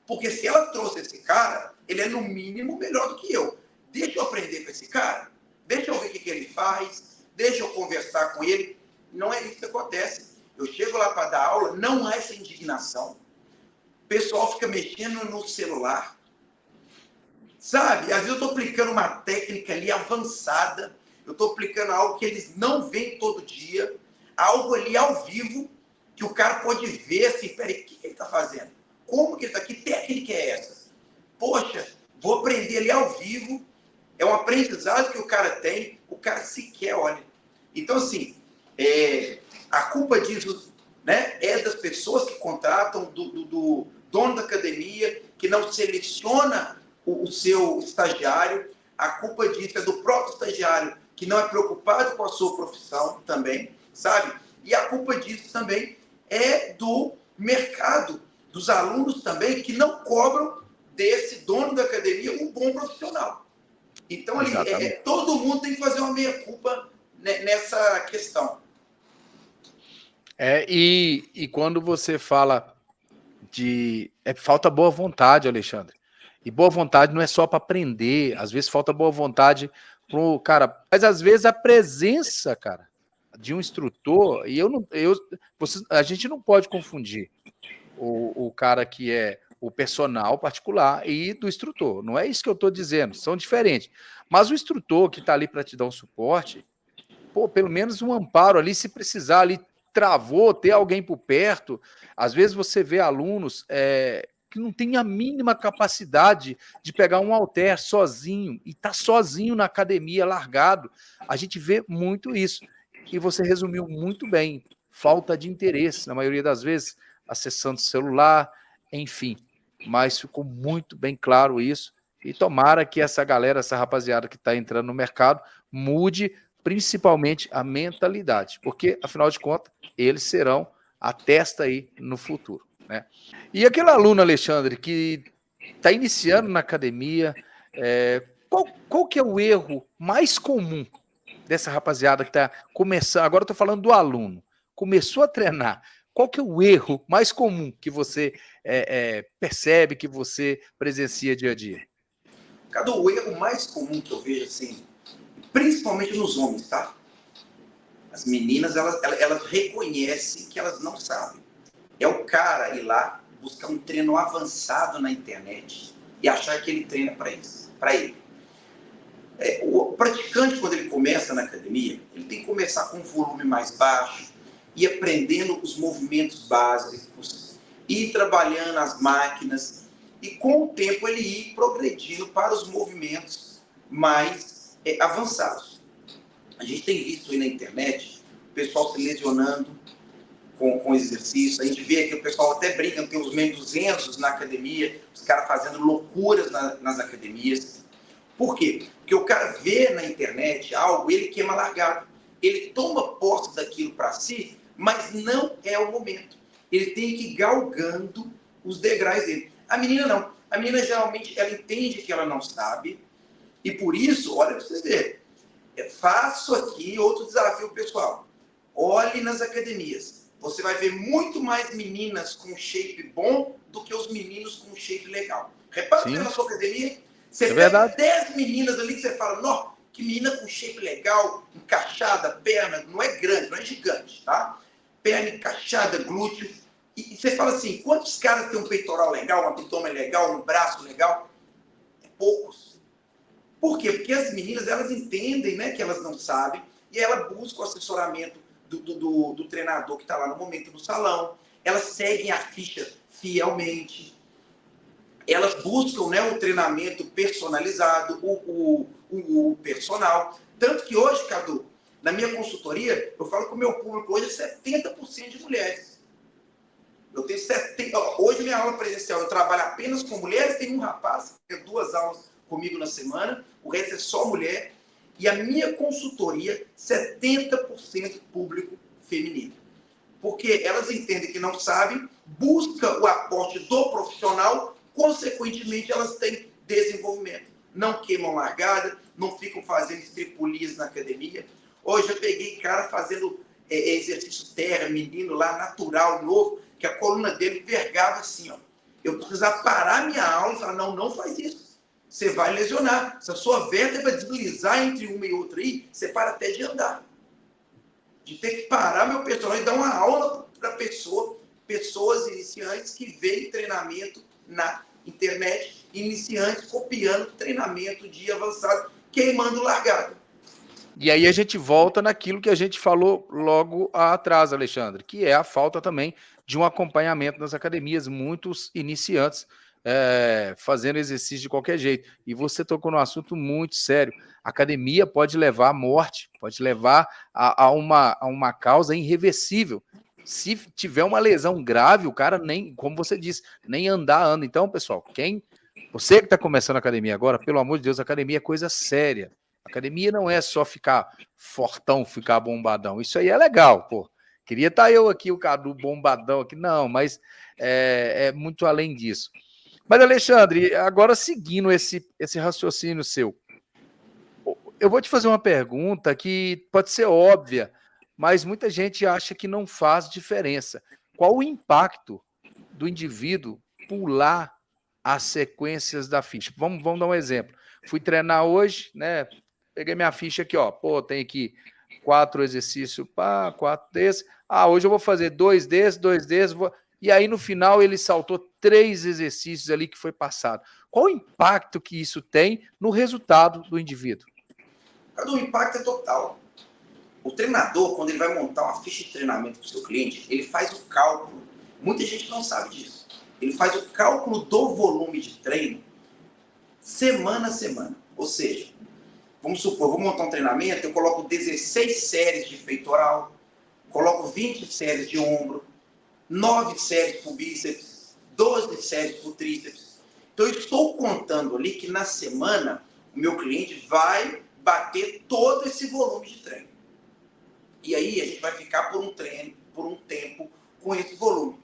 Porque se ela trouxe esse cara, ele é no mínimo melhor do que eu. Deixa eu aprender com esse cara, deixa eu ver o que ele faz, deixa eu conversar com ele. Não é isso que acontece. Eu chego lá para dar aula, não há essa indignação. O pessoal fica mexendo no celular. Sabe? Às vezes eu estou aplicando uma técnica ali avançada, eu estou aplicando algo que eles não veem todo dia, algo ali ao vivo, que o cara pode ver assim, peraí, o que ele está fazendo? Como que ele está? Que técnica é essa? Poxa, vou aprender ali ao vivo, é um aprendizado que o cara tem, o cara sequer olha. Então, assim, a culpa disso, né, é das pessoas que contratam, do dono da academia, que não seleciona o seu estagiário. A culpa disso é do próprio estagiário, que não é preocupado com a sua profissão também, sabe? E a culpa disso também é do mercado, dos alunos também, que não cobram desse dono da academia um bom profissional. Então, ali, Exatamente. todo mundo tem que fazer uma meia-culpa nessa questão. E quando você fala de... falta boa vontade, Alexandre. E boa vontade não é só para aprender, às vezes falta boa vontade pro cara, mas às vezes a presença, cara, de um instrutor, e a gente não pode confundir o cara que é o personal particular e do instrutor. Não é isso que eu estou dizendo, são diferentes. Mas o instrutor que está ali para te dar um suporte, pô, pelo menos um amparo ali, se precisar ali, travou, ter alguém por perto. Às vezes você vê alunos que não têm a mínima capacidade de pegar um halter sozinho e tá sozinho na academia, largado. A gente vê muito isso. E você resumiu muito bem. Falta de interesse, na maioria das vezes, acessando o celular, enfim. Mas ficou muito bem claro isso. E tomara que essa galera, essa rapaziada que está entrando no mercado, mude principalmente a mentalidade, porque, afinal de contas, eles serão a testa aí no futuro, né? E aquele aluno, Alexandre, que está iniciando na academia, qual que é o erro mais comum dessa rapaziada que está começando? Agora eu estou falando do aluno, começou a treinar, qual que é o erro mais comum que você percebe, que você presencia dia a dia? Cada o erro mais comum que eu vejo, assim, principalmente nos homens, tá? As meninas, elas reconhecem que elas não sabem. É o cara ir lá buscar um treino avançado na internet e achar que ele treina para isso, para ele. O praticante, quando ele começa na academia, ele tem que começar com um volume mais baixo, ir aprendendo os movimentos básicos, ir trabalhando as máquinas e, com o tempo, ele ir progredindo para os movimentos mais avançados. A gente tem visto aí na internet o pessoal se lesionando com exercício. A gente vê que o pessoal até brinca, tem os menduzentos na academia, os caras fazendo loucuras nas academias. Por quê? Porque o cara vê na internet algo, ele queima largado. Ele toma posse daquilo para si, mas não é o momento. Ele tem que ir galgando os degraus dele. A menina não. A menina geralmente ela entende que ela não sabe, e por isso, olha para vocês verem, faço aqui outro desafio pessoal. Olhe nas academias. Você vai ver muito mais meninas com shape bom do que os meninos com shape legal. Repara na sua academia. Você pega 10 meninas ali que você fala, não, que menina com shape legal, encaixada, perna, não é grande, não é gigante, tá? Perna encaixada, glúteo. E você fala assim, quantos caras têm um peitoral legal, um abdômen legal, um braço legal? É poucos. Por quê? Porque as meninas, elas entendem, né, que elas não sabem e elas buscam o assessoramento do treinador que está lá no momento do salão. Elas seguem a ficha fielmente. Elas buscam, né, o treinamento personalizado, o personal. Tanto que hoje, Cadu, na minha consultoria, eu falo que o meu público hoje é 70% de mulheres. Eu tenho 70%. Hoje, minha aula presencial, eu trabalho apenas com mulheres. Tem um rapaz que tem 2 aulas comigo na semana, o resto é só mulher. E a minha consultoria, 70% público feminino. Porque elas entendem que não sabem, buscam o aporte do profissional, consequentemente elas têm desenvolvimento. Não queimam largada, não ficam fazendo estripulias na academia. Hoje eu peguei cara fazendo exercício terra, menino lá, natural, novo, que a coluna dele vergava assim, ó. Eu precisava parar minha aula e falar, não faz isso. Você vai lesionar. Se a sua vértebra deslizar entre uma e outra aí, você para até de andar. De ter que parar meu personal e dar uma aula para pessoas iniciantes que veem treinamento na internet, iniciantes copiando treinamento de avançado, queimando largada. E aí a gente volta naquilo que a gente falou logo atrás, Alexandre, que é a falta também de um acompanhamento nas academias, muitos iniciantes fazendo exercício de qualquer jeito. E você tocou num assunto muito sério. A academia pode levar à morte, pode levar a uma causa irreversível. Se tiver uma lesão grave, o cara nem, como você disse, nem andar anda. Então, pessoal, você que está começando a academia agora, pelo amor de Deus, a academia é coisa séria. Academia não é só ficar fortão, ficar bombadão. Isso aí é legal, pô. Queria estar eu aqui, o Cadu bombadão aqui. Não, mas é muito além disso. Mas, Alexandre, agora seguindo esse raciocínio seu, eu vou te fazer uma pergunta que pode ser óbvia, mas muita gente acha que não faz diferença. Qual o impacto do indivíduo pular as sequências da ficha? Vamos dar um exemplo. Fui treinar hoje, né? Peguei minha ficha aqui, ó. Pô, tem aqui 4 exercícios, 4 desses. Hoje eu vou fazer 2 desses, E aí, no final, ele saltou 3 exercícios ali que foi passado. Qual o impacto que isso tem no resultado do indivíduo? O impacto é total. O treinador, quando ele vai montar uma ficha de treinamento para o seu cliente, ele faz o cálculo. Muita gente não sabe disso. Ele faz o cálculo do volume de treino semana a semana. Ou seja, vamos supor, vou montar um treinamento, eu coloco 16 séries de peitoral, coloco 20 séries de ombro, 9 séries por bíceps, 12 séries por tríceps. Então, eu estou contando ali que na semana o meu cliente vai bater todo esse volume de treino. E aí a gente vai ficar por um tempo com esse volume.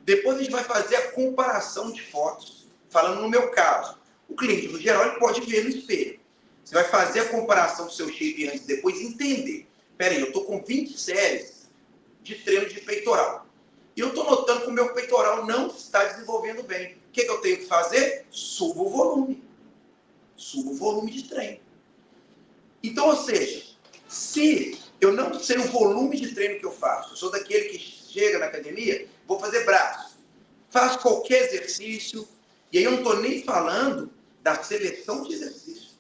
Depois a gente vai fazer a comparação de fotos, falando no meu caso. O cliente, no geral, ele pode ver no espelho. Você vai fazer a comparação do seu shape antes e depois entender. Peraí, eu estou com 20 séries de treino de peitoral. E eu estou notando que o meu peitoral não está desenvolvendo bem. O que eu tenho que fazer? Subo o volume. Subo o volume de treino. Então, ou seja, se eu não sei o volume de treino que eu faço, eu sou daquele que chega na academia, vou fazer braço, faço qualquer exercício, e aí eu não estou nem falando da seleção de exercício,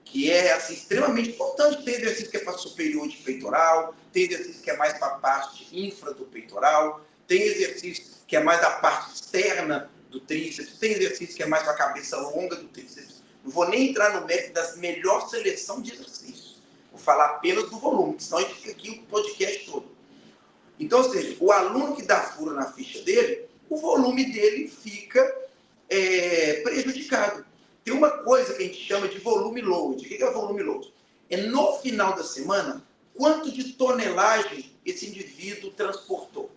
que é assim, extremamente importante. Tem exercício que é para superior de peitoral, tem exercício que é mais para a parte infra do peitoral, tem exercício que é mais da parte externa do tríceps, tem exercício que é mais para a cabeça longa do tríceps. Não vou nem entrar no mérito da melhor seleção de exercícios. Vou falar apenas do volume, senão a gente fica aqui o podcast todo. Então, ou seja, o aluno que dá furo na ficha dele, o volume dele fica prejudicado. Tem uma coisa que a gente chama de volume load. O que é volume load? É no final da semana, quanto de tonelagem esse indivíduo transportou.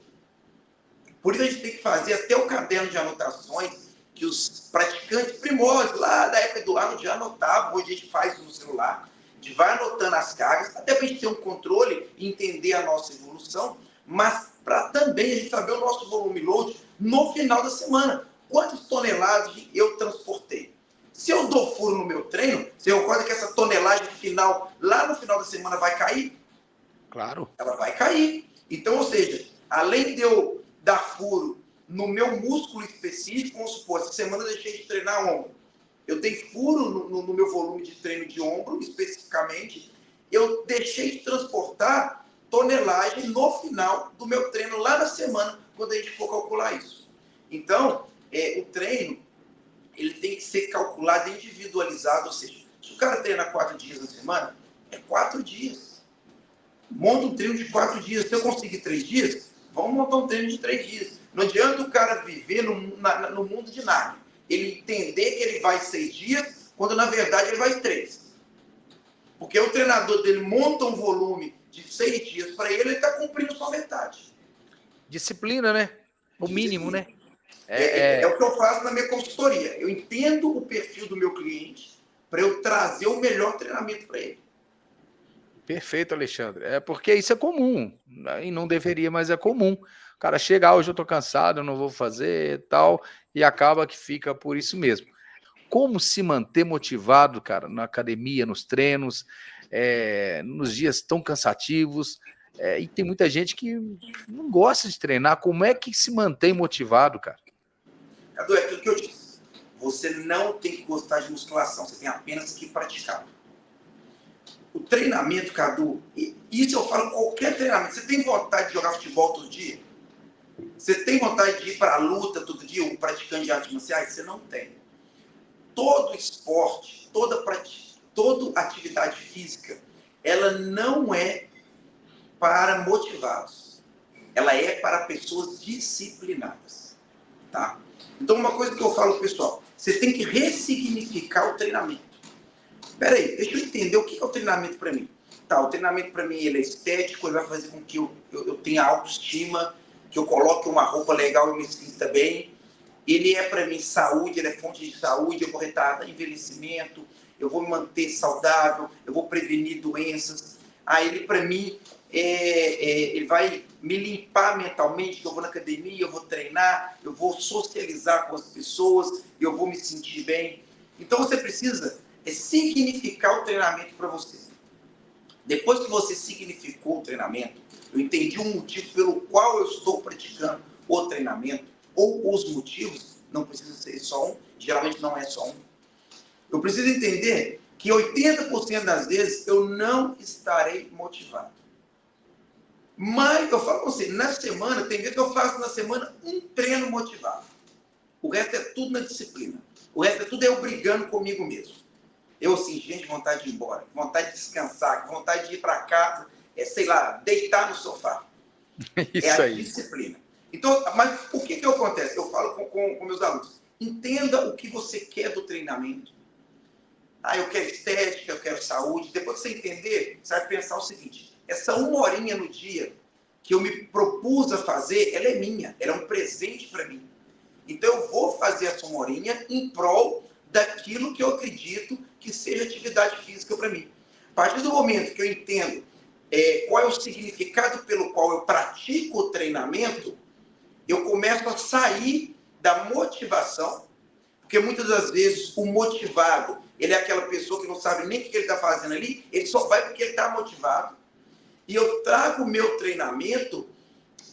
Por isso a gente tem que fazer até o caderno de anotações que os praticantes primórdios, lá da época do ano, já anotavam. Hoje a gente faz no celular. A gente vai anotando as cargas, até para a gente ter um controle e entender a nossa evolução, mas para também a gente saber o nosso volume load no final da semana. Quantas toneladas eu transportei? Se eu dou furo no meu treino, você concorda que essa tonelagem final, lá no final da semana, vai cair? Claro. Ela vai cair. Então, ou seja, além de eu dar furo no meu músculo específico, vamos supor, essa semana eu deixei de treinar ombro. Eu dei furo no meu volume de treino de ombro, especificamente, eu deixei de transportar tonelagem no final do meu treino lá na semana, quando a gente for calcular isso. Então, o treino, ele tem que ser calculado, individualizado, ou seja, se o cara treina 4 dias na semana, é 4 dias. Monta um treino de 4 dias. Se eu conseguir 3 dias, vamos montar um treino de 3 dias. Não adianta o cara viver no mundo de nada. Ele entender que ele vai 6 dias, quando na verdade ele vai 3. Porque o treinador dele monta um volume de 6 dias para ele está cumprindo só metade. Disciplina, né? O mínimo, né? É o que eu faço na minha consultoria. Eu entendo o perfil do meu cliente para eu trazer o melhor treinamento para ele. Perfeito, Alexandre. É porque isso é comum, e não deveria, mas é comum. O cara chega, hoje eu tô cansado, eu não vou fazer, tal, e acaba que fica por isso mesmo. Como se manter motivado, cara, na academia, nos treinos, nos dias tão cansativos, e tem muita gente que não gosta de treinar. Como é que se mantém motivado, cara? Cadu, é aquilo que eu disse. você não tem que gostar de musculação, você tem apenas que praticar. O treinamento, Cadu, isso eu falo qualquer treinamento. Você tem vontade de jogar futebol todo dia? Você tem vontade de ir para a luta todo dia, um praticante de artes marciais? Você não tem. Todo esporte, toda atividade física, ela não é para motivados. Ela é para pessoas disciplinadas. Tá? Então, uma coisa que eu falo, pessoal, você tem que ressignificar o treinamento. Peraí, deixa eu entender o que é o treinamento para mim. Tá, o treinamento para mim ele é estético, ele vai fazer com que eu tenha autoestima, que eu coloque uma roupa legal e me sinta bem. Ele é para mim saúde, ele é fonte de saúde, eu vou retardar envelhecimento, eu vou me manter saudável, eu vou prevenir doenças. Aí ele para mim, ele vai me limpar mentalmente, que eu vou na academia, eu vou treinar, eu vou socializar com as pessoas, eu vou me sentir bem. Então você precisa significar o treinamento para você. Depois que você significou o treinamento, eu entendi o motivo pelo qual eu estou praticando o treinamento, ou os motivos, não precisa ser só um, geralmente não é só um. Eu preciso entender que 80% das vezes eu não estarei motivado. Mas eu falo com você, na semana, tem vezes que eu faço na semana um treino motivado. O resto é tudo na disciplina. O resto é tudo eu brigando comigo mesmo. Eu, assim, gente, vontade de ir embora, vontade de descansar, vontade de ir para casa, sei lá, deitar no sofá. Isso É a aí. disciplina. Então, mas o que acontece? Eu falo com meus alunos, entenda o que você quer do treinamento. Ah, eu quero estética, eu quero saúde. Depois que você entender, você vai pensar o seguinte, essa 1 horinha no dia que eu me propus a fazer, ela é minha, ela é um presente para mim. Então, eu vou fazer essa 1 horinha em prol daquilo que eu acredito que seja atividade física para mim. A partir do momento que eu entendo qual é o significado pelo qual eu pratico o treinamento, eu começo a sair da motivação, porque muitas das vezes o motivado, ele é aquela pessoa que não sabe nem o que ele está fazendo ali, ele só vai porque ele está motivado. E eu trago o meu treinamento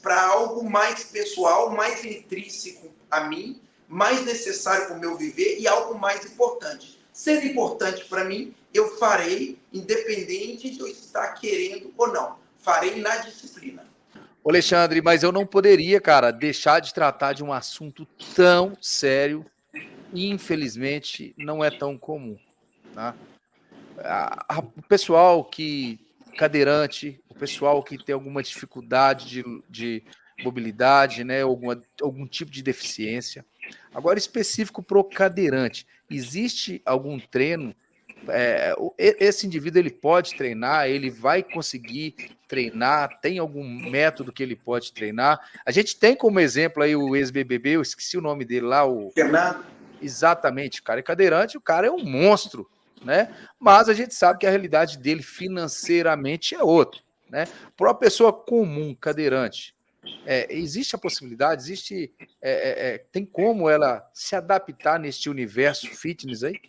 para algo mais pessoal, mais intrínseco a mim, mais necessário para o meu viver e algo mais importante. Sendo importante para mim, eu farei, independente de eu estar querendo ou não. Farei na disciplina. Ô, Alexandre, mas eu não poderia, cara, deixar de tratar de um assunto tão sério e, infelizmente, não é tão comum, tá? O pessoal que cadeirante, o pessoal que tem alguma dificuldade de mobilidade, né, algum tipo de deficiência. Agora, específico para o cadeirante, existe algum treino? Esse indivíduo ele pode treinar, ele vai conseguir treinar, tem algum método que ele pode treinar? A gente tem como exemplo aí o ex-BBB, eu esqueci o nome dele lá, Fernando? exatamente, o cara é cadeirante, o cara é um monstro, né? Mas a gente sabe que a realidade dele financeiramente é outra, né? Para uma pessoa comum, cadeirante, existe a possibilidade, tem como ela se adaptar neste universo fitness aí?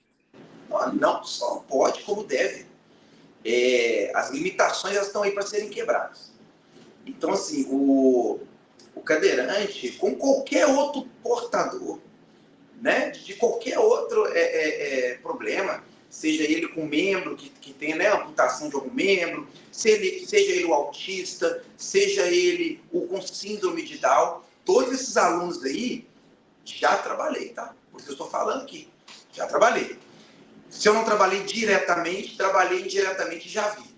Não só pode, como deve. As limitações elas estão aí para serem quebradas. Então, assim, o cadeirante, com qualquer outro portador, né, de qualquer outro problema, seja ele com membro, que tem, né, amputação de algum membro, seja ele o autista, seja ele o com síndrome de Down, todos esses alunos aí, já trabalhei, tá? Por isso eu estou falando aqui, já trabalhei. Se eu não trabalhei diretamente, trabalhei indiretamente e já vi.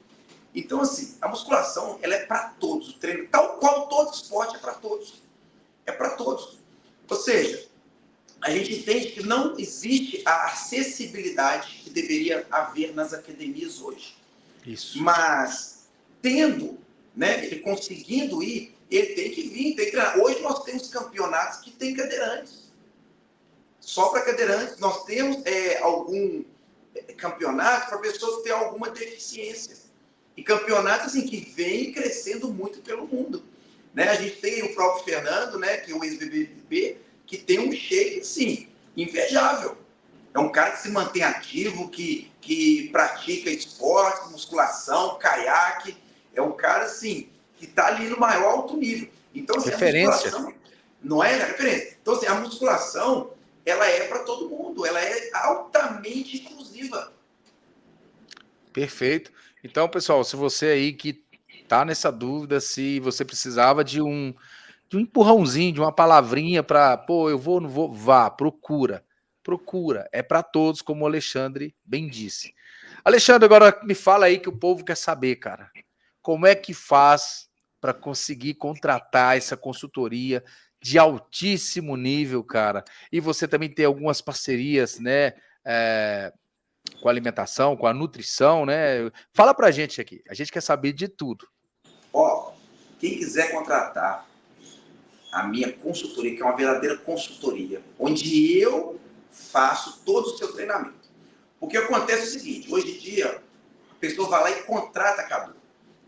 Então, assim, a musculação, ela é para todos. O treino, tal qual todo esporte, é para todos. É para todos. Ou seja, a gente entende que não existe a acessibilidade que deveria haver nas academias hoje. Isso. Mas, tendo, né, ele conseguindo ir, ele tem que vir, tem que treinar. Hoje nós temos campeonatos que tem cadeirantes. Só para cadeirantes. Nós temos algum campeonato para pessoas que têm alguma deficiência. E campeonatos assim, que vem crescendo muito pelo mundo. Né? A gente tem o próprio Fernando, né, que é o ex-BBB, que tem um shape, assim, invejável. É um cara que se mantém ativo, que pratica esporte, musculação, caiaque. É um cara, assim, que está ali no maior alto nível. Então, assim, Referência. a musculação não é referência. Então, assim, a musculação, ela é para todo mundo, ela é altamente inclusiva. Perfeito. Então, pessoal, se você aí que tá nessa dúvida, se você precisava de um empurrãozinho, de uma palavrinha para, pô, eu vou, não vou, vá, procura. Procura, é para todos, como o Alexandre bem disse. Alexandre, agora me fala aí que o povo quer saber, cara. Como é que faz para conseguir contratar essa consultoria de altíssimo nível, cara? E você também tem algumas parcerias, né? Com a alimentação, com a nutrição, né? Fala pra gente aqui. A gente quer saber de tudo. Ó, quem quiser contratar a minha consultoria, que é uma verdadeira consultoria, onde eu faço todo o seu treinamento. Porque acontece o seguinte, hoje em dia, a pessoa vai lá e contrata, Cadu.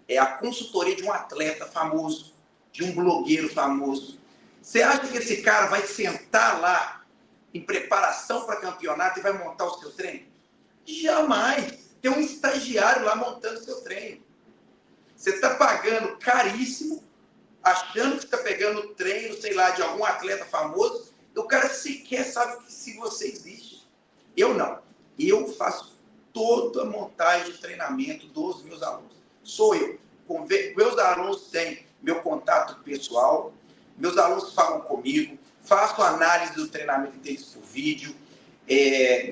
É a consultoria de um atleta famoso, de um blogueiro famoso. Você acha que esse cara vai sentar lá em preparação para campeonato e vai montar o seu treino? Jamais. Tem um estagiário lá montando o seu treino. Você está pagando caríssimo, achando que está pegando o treino, sei lá, de algum atleta famoso, e o cara sequer sabe se você existe. Eu não. Eu faço toda a montagem de treinamento dos meus alunos. Sou eu. Meus alunos têm meu contato pessoal, meus alunos falam comigo, faço análise do treinamento deles por vídeo,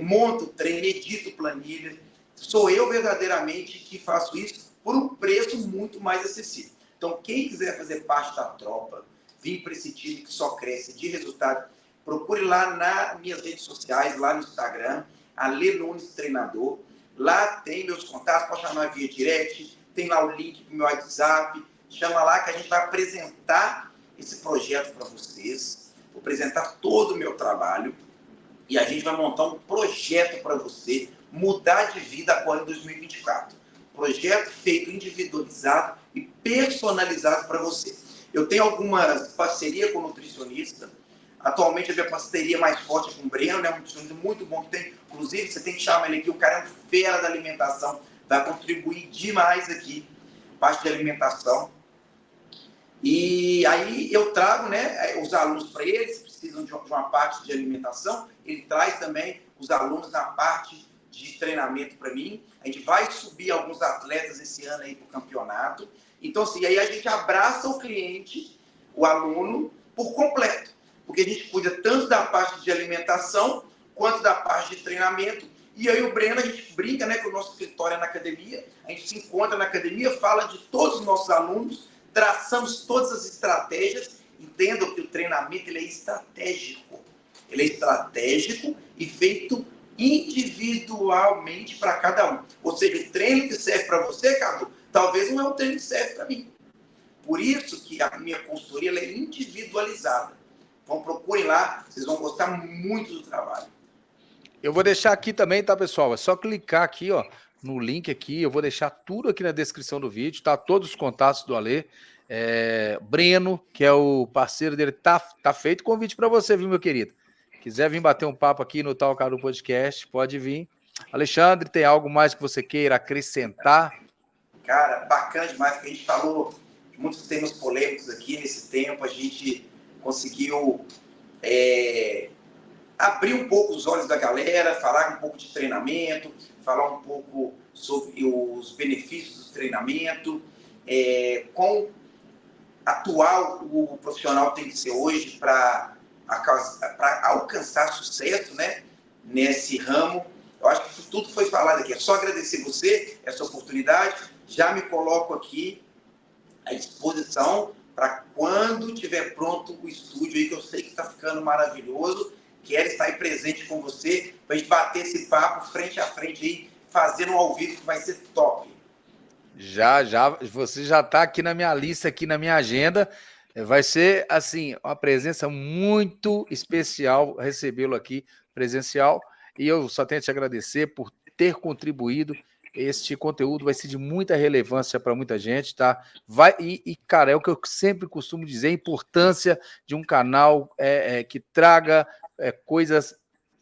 monto treino, edito planilha. Sou eu verdadeiramente que faço isso por um preço muito mais acessível. Então, quem quiser fazer parte da tropa, vir para esse time que só cresce de resultado, procure lá nas minhas redes sociais, lá no Instagram, Ale Nunes Treinador. Lá tem meus contatos, pode chamar via direct, tem lá o link para o meu WhatsApp. Chama lá que a gente vai apresentar esse projeto para vocês, vou apresentar todo o meu trabalho e a gente vai montar um projeto para você mudar de vida agora em 2024. Projeto feito individualizado e personalizado para você. Eu tenho algumas parcerias com nutricionista. Atualmente a minha parceria mais forte é com o Breno, né? Um nutricionista muito bom que tem. Inclusive, você tem que chamar ele aqui, o cara é um fera da alimentação, vai contribuir demais aqui, parte de alimentação. E aí eu trago, né, os alunos para eles, precisam de uma parte de alimentação, ele traz também os alunos na parte de treinamento para mim. A gente vai subir alguns atletas esse ano aí para o campeonato. Então, assim, aí a gente abraça o cliente, o aluno, por completo. Porque a gente cuida tanto da parte de alimentação, quanto da parte de treinamento. E aí o Breno, a gente brinca, né, que o nosso escritório é na academia, a gente se encontra na academia, fala de todos os nossos alunos, traçamos todas as estratégias. Entendam que o treinamento ele é estratégico. Ele é estratégico e feito individualmente para cada um. Ou seja, o treino que serve para você, Cadu, talvez não é o treino que serve para mim. Por isso que a minha consultoria ela é individualizada. Então procurem lá, vocês vão gostar muito do trabalho. Eu vou deixar aqui também, tá, pessoal? É só clicar aqui, ó, no link aqui. Eu vou deixar tudo aqui na descrição do vídeo, tá? Todos os contatos do Alê. Breno, que é o parceiro dele, tá feito convite para você, viu, meu querido? Quiser vir bater um papo aqui no Tal Cadu Podcast, pode vir. Alexandre, tem algo mais que você queira acrescentar? Cara, bacana demais, porque a gente falou de muitos temas polêmicos aqui nesse tempo, a gente conseguiu abrir um pouco os olhos da galera, falar um pouco de treinamento, falar um pouco sobre os benefícios do treinamento, quão atual o profissional tem que ser hoje para alcançar sucesso, né, nesse ramo. Eu acho que isso tudo foi falado aqui. É só agradecer você, essa oportunidade. Já me coloco aqui à disposição para quando tiver pronto o estúdio aí, que eu sei que está ficando maravilhoso. Quero estar aí presente com você para a gente bater esse papo frente a frente aí, fazendo um ao vivo que vai ser top. Já, você já está aqui na minha lista, aqui na minha agenda. Vai ser, assim, uma presença muito especial recebê-lo aqui presencial. E eu só tenho a te agradecer por ter contribuído. Este conteúdo vai ser de muita relevância para muita gente, tá? Cara, é o que eu sempre costumo dizer, a importância de um canal que traga coisas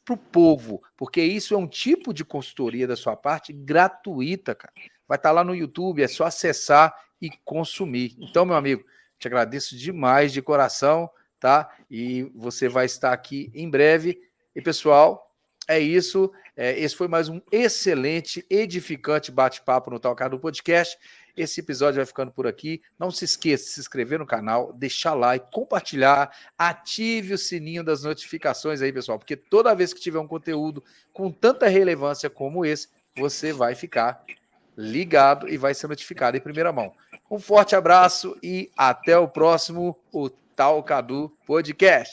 para o povo, porque isso é um tipo de consultoria da sua parte gratuita, cara. Vai estar lá no YouTube, é só acessar e consumir. Então, meu amigo, te agradeço demais de coração, tá? E você vai estar aqui em breve. E, pessoal, é isso. Esse foi mais um excelente, edificante bate-papo no Talcadu Podcast. Esse episódio vai ficando por aqui. Não se esqueça de se inscrever no canal, deixar like, compartilhar, ative o sininho das notificações aí, pessoal, porque toda vez que tiver um conteúdo com tanta relevância como esse, você vai ficar ligado e vai ser notificado em primeira mão. Um forte abraço e até o próximo, o Talcadu Podcast.